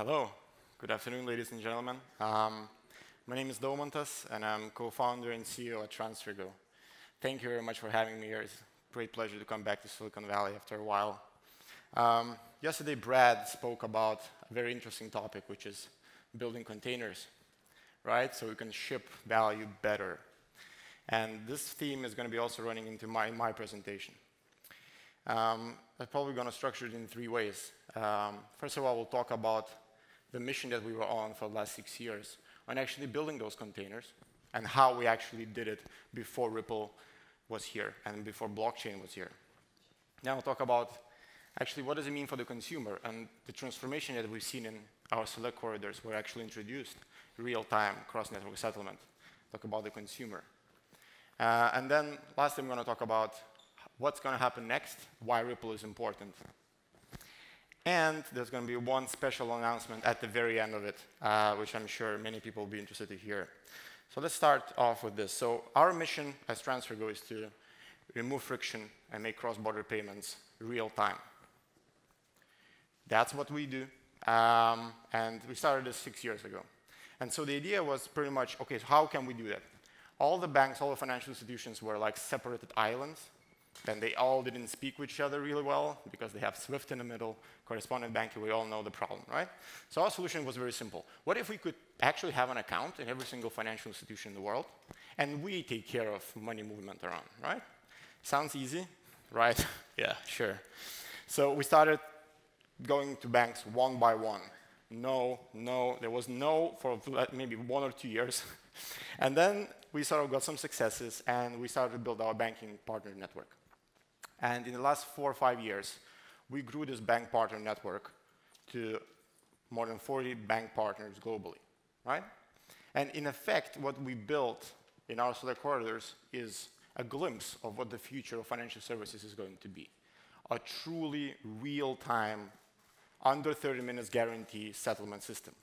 Hello. Good afternoon, ladies and gentlemen. My name is Daumantas, and I'm co-founder and CEO at TransferGo. Thank you very much for having me here. It's a great pleasure to come back to Silicon Valley after a while. Yesterday, Brad spoke about a very interesting topic, which is building containers, right? So we can ship value better. And this theme is going to be also running into my presentation. I'm probably going to structure it in three ways. First of all, we'll talk about the mission that we were on for the last 6 years on actually building those containers and how we actually did it before Ripple was here and before blockchain was here. Now we'll talk about actually what does it mean for the consumer and the transformation that we've seen in our select corridors were actually introduced real-time cross-network settlement. Talk about the consumer. And then lastly, I'm going to talk about what's going to happen next, why Ripple is important. And there's going to be one special announcement at the very end of it, which I'm sure many people will be interested to hear. So let's start off with this. So our mission as TransferGo is to remove friction and make cross-border payments real time. That's what we do. And we started this 6 years ago. And so the idea was pretty much, OK, so how can we do that? All the banks, all the financial institutions were like separated islands. Then they all didn't speak with each other really well because they have SWIFT in the middle, correspondent banking, we all know the problem, right? So our solution was very simple. What if we could actually have an account in every single financial institution in the world, and we take care of money movement around, right? Sounds easy, right? Yeah, sure. So we started going to banks one by one. No, no, there was no for maybe 1 or 2 years. And then we sort of got some successes, and we started to build our banking partner network. And in the last 4 or 5 years, we grew this bank partner network to more than 40 bank partners globally, right? And in effect, what we built in our select corridors is a glimpse of what the future of financial services is going to be. A truly real-time, under 30 minutes guarantee settlement system,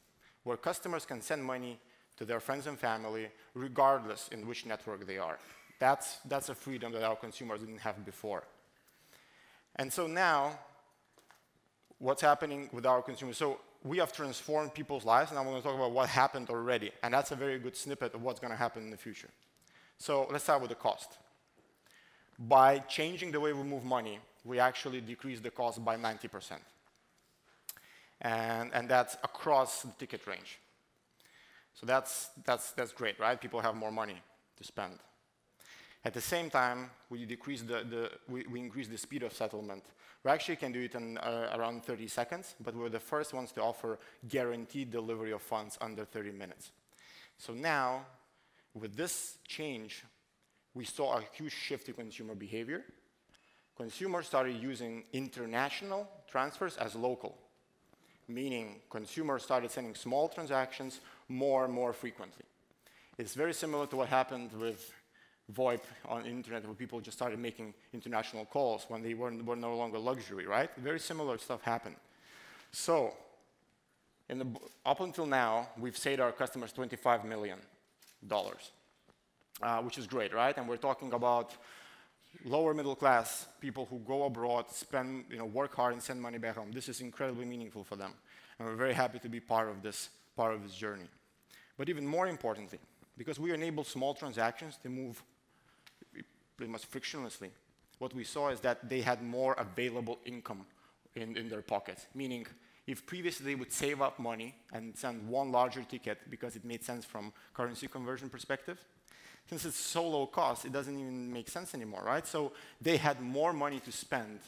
where customers can send money to their friends and family, regardless in which network they are. That's a freedom that our consumers didn't have before. And so now, what's happening with our consumers? So we have transformed people's lives, and I'm going to talk about what happened already. And that's a very good snippet of what's going to happen in the future. So let's start with the cost. By changing the way we move money, we actually decreased the cost by 90%. And that's across the ticket range. So that's great, right? People have more money to spend. At the same time, we increase the speed of settlement. We actually can do it in around 30 seconds, but we're the first ones to offer guaranteed delivery of funds under 30 minutes. So now, with this change, we saw a huge shift in consumer behavior. Consumers started using international transfers as local, meaning consumers started sending small transactions more and more frequently. It's very similar to what happened with VoIP on the internet, where people just started making international calls when they were no longer luxury, right? Very similar stuff happened. So up until now, we've saved our customers $25 million, which is great, right? And we're talking about lower middle class people who go abroad, spend, work hard and send money back home. This is incredibly meaningful for them. And we're very happy to be part of this journey. But even more importantly, because we enable small transactions to move pretty much frictionlessly, what we saw is that they had more available income in their pockets. Meaning, if previously they would save up money and send one larger ticket because it made sense from currency conversion perspective, since it's so low cost, it doesn't even make sense anymore, right? So they had more money to spend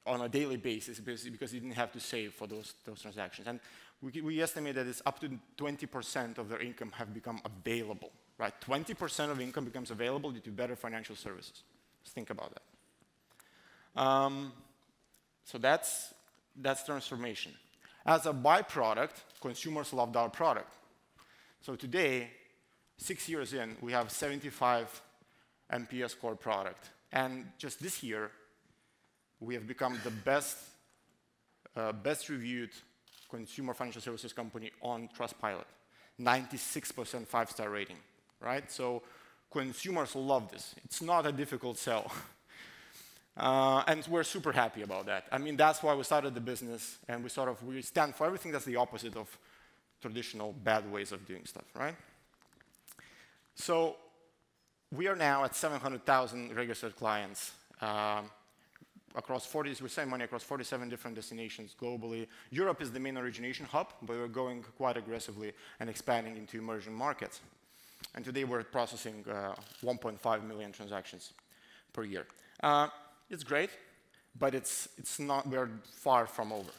on a daily basis because they didn't have to save for those transactions. And we estimate that it's up to 20% of their income have become available, right? 20% of income becomes available due to better financial services. Just think about that. So that's transformation. As a byproduct, consumers loved our product. So today, 6 years in, we have 75 NPS score product. And just this year, we have become the best reviewed consumer financial services company on Trustpilot. 96% 5-star rating, right? So consumers love this. It's not a difficult sell. And we're super happy about that. I mean, that's why we started the business, and we stand for everything that's the opposite of traditional bad ways of doing stuff, right? So we are now at 700,000 registered clients across 40. We send money across 47 different destinations globally. Europe is the main origination hub, but we're going quite aggressively and expanding into emerging markets. And today we're processing 1.5 million transactions per year. It's great, but it's not. We're far from over.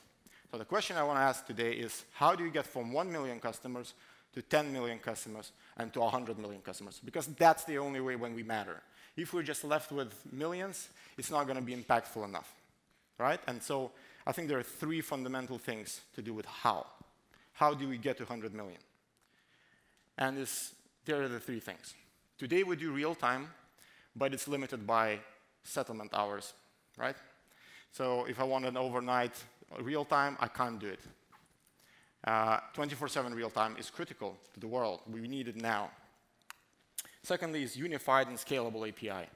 So the question I want to ask today is, how do you get from 1 million customers to 10 million customers and to 100 million customers? Because that's the only way when we matter. If we're just left with millions, it's not going to be impactful enough, right? And so I think there are three fundamental things to do with how. How do we get to 100 million? And there are the three things. Today we do real time, but it's limited by settlement hours, right? So if I want an overnight real time, I can't do it. 24/7 real time is critical to the world. We need it now. Secondly is unified and scalable API.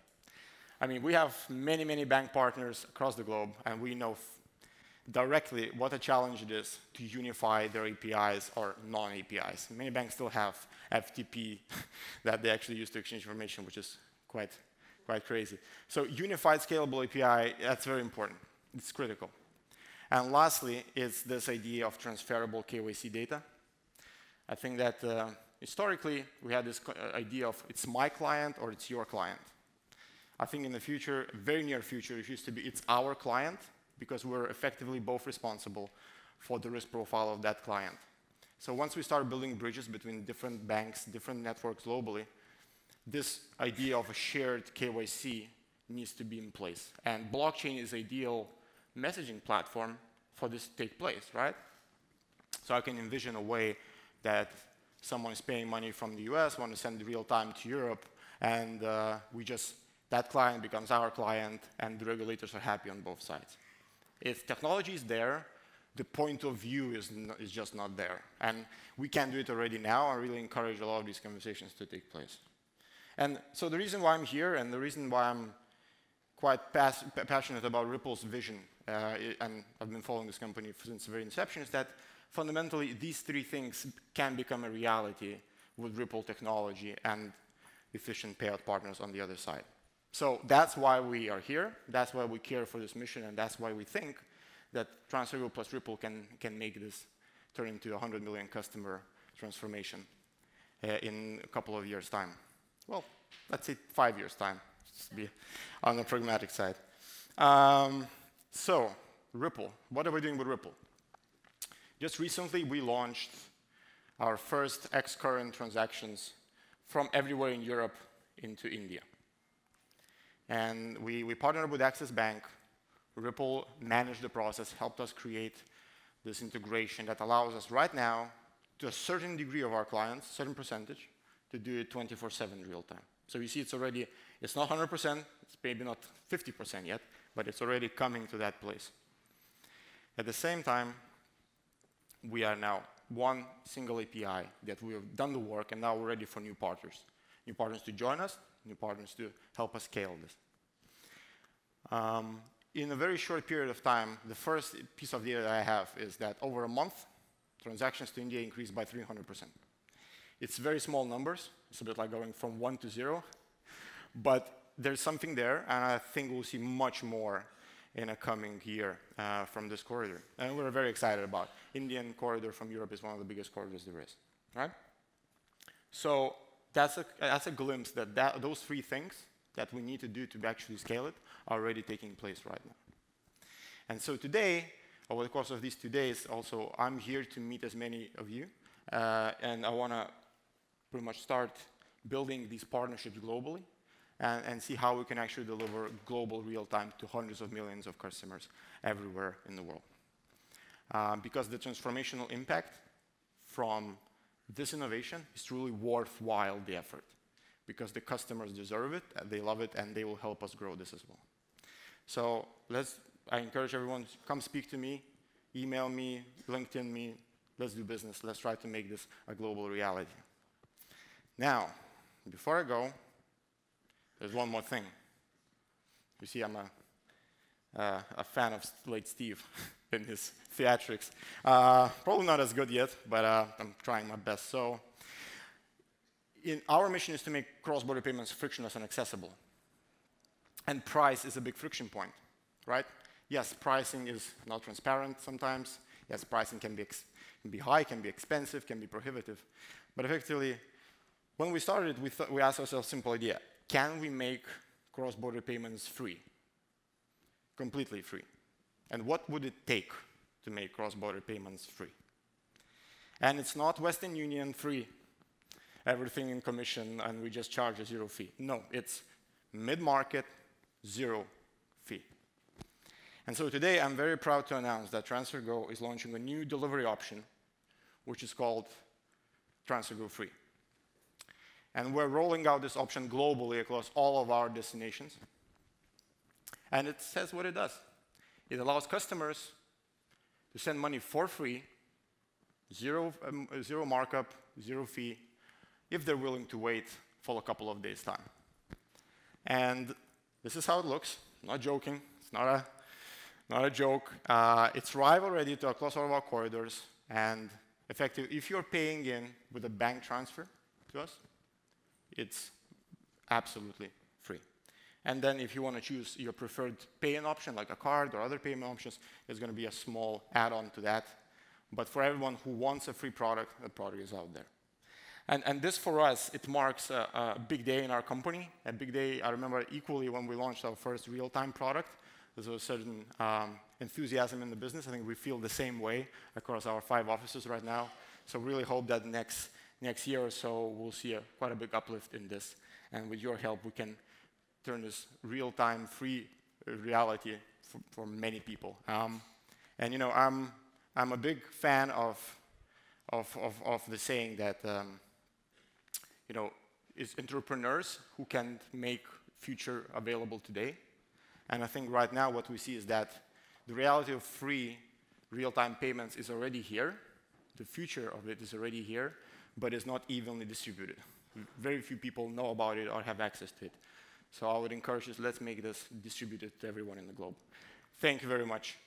I mean, we have many, many bank partners across the globe, and we know directly what a challenge it is to unify their APIs or non-APIs. Many banks still have FTP that they actually use to exchange information, which is quite crazy. So unified scalable API, that's very important. It's critical. And lastly, it's this idea of transferable KYC data. I think that historically, we had this idea of it's my client or it's your client. I think in the future, very near future, it used to be it's our client, because we're effectively both responsible for the risk profile of that client. So once we start building bridges between different banks, different networks globally, this idea of a shared KYC needs to be in place. And blockchain is ideal messaging platform for this to take place, right? So I can envision a way that someone is paying money from the US, want to send real time to Europe, and that client becomes our client, and the regulators are happy on both sides. If technology is there, the point of view is just not there. And we can do it already now. I really encourage a lot of these conversations to take place. And so the reason why I'm here and the reason why I'm quite passionate about Ripple's vision, and I've been following this company since the very inception, is that fundamentally these three things can become a reality with Ripple technology and efficient payout partners on the other side. So that's why we are here, that's why we care for this mission, and that's why we think that TransferGo plus Ripple can make this turn into a 100 million customer transformation in a couple of years' time. Well, let's say 5 years' time, just to be on the pragmatic side. So, Ripple, what are we doing with Ripple? Just recently, we launched our first X-current transactions from everywhere in Europe into India. And we partnered with Axis Bank. Ripple managed the process, helped us create this integration that allows us right now, to a certain degree of our clients, certain percentage, to do it 24/7 real time. So you see it's not 100%, it's maybe not 50% yet, but it's already coming to that place. At the same time, we are now one single API that we have done the work, and now we're ready for new partners to join us, new partners to help us scale this. In a very short period of time, the first piece of data that I have is that over a month, transactions to India increased by 300%. It's very small numbers. It's a bit like going from 1 to 0. But there's something there, and I think we'll see much more in a coming year from this corridor. And we're very excited about it. Indian corridor from Europe is one of the biggest corridors there is, right? So that's a glimpse that those three things that we need to do to actually scale it are already taking place right now. And so today, over the course of these 2 days, also, I'm here to meet as many of you. And I want to pretty much start building these partnerships globally and see how we can actually deliver global real-time to hundreds of millions of customers everywhere in the world. Because the transformational impact from this innovation is truly worthwhile the effort. Because the customers deserve it, they love it, and they will help us grow this as well. So I encourage everyone to come speak to me, email me, LinkedIn me. Let's do business. Let's try to make this a global reality. Now, before I go, there's one more thing. You see, I'm a a fan of late Steve in his theatrics. Probably not as good yet, but I'm trying my best. So our mission is to make cross-border payments frictionless and accessible. And price is a big friction point, right? Yes, pricing is not transparent sometimes. Yes, pricing can be high, can be expensive, can be prohibitive. But effectively, when we started, we asked ourselves a simple idea. Can we make cross-border payments free? Completely free. And what would it take to make cross-border payments free? And it's not Western Union free, everything in commission, and we just charge a zero fee. No, it's mid-market, zero fee. And so today, I'm very proud to announce that TransferGo is launching a new delivery option, which is called TransferGo Free. And we're rolling out this option globally across all of our destinations. And it says what it does. It allows customers to send money for free, zero markup, zero fee, if they're willing to wait for a couple of days' time. And this is how it looks. I'm not joking. It's not a joke. It's live already across all of our corridors. And effectively, if you're paying in with a bank transfer to us, it's absolutely free. And then if you want to choose your preferred pay-in option, like a card or other payment options, there's going to be a small add-on to that. But for everyone who wants a free product, the product is out there. And this, for us, it marks a big day in our company, a big day. I remember equally when we launched our first real-time product. There's a certain enthusiasm in the business. I think we feel the same way across our 5 offices right now. So really hope that next year or so, we'll see quite a big uplift in this. And with your help, we can turn this real-time free reality for many people. And you know, I'm a big fan of the saying that you know, it's entrepreneurs who can make future available today. And I think right now what we see is that the reality of free real-time payments is already here. The future of it is already here, but it's not evenly distributed. Very few people know about it or have access to it. So I would encourage us, let's make this distributed to everyone in the globe. Thank you very much.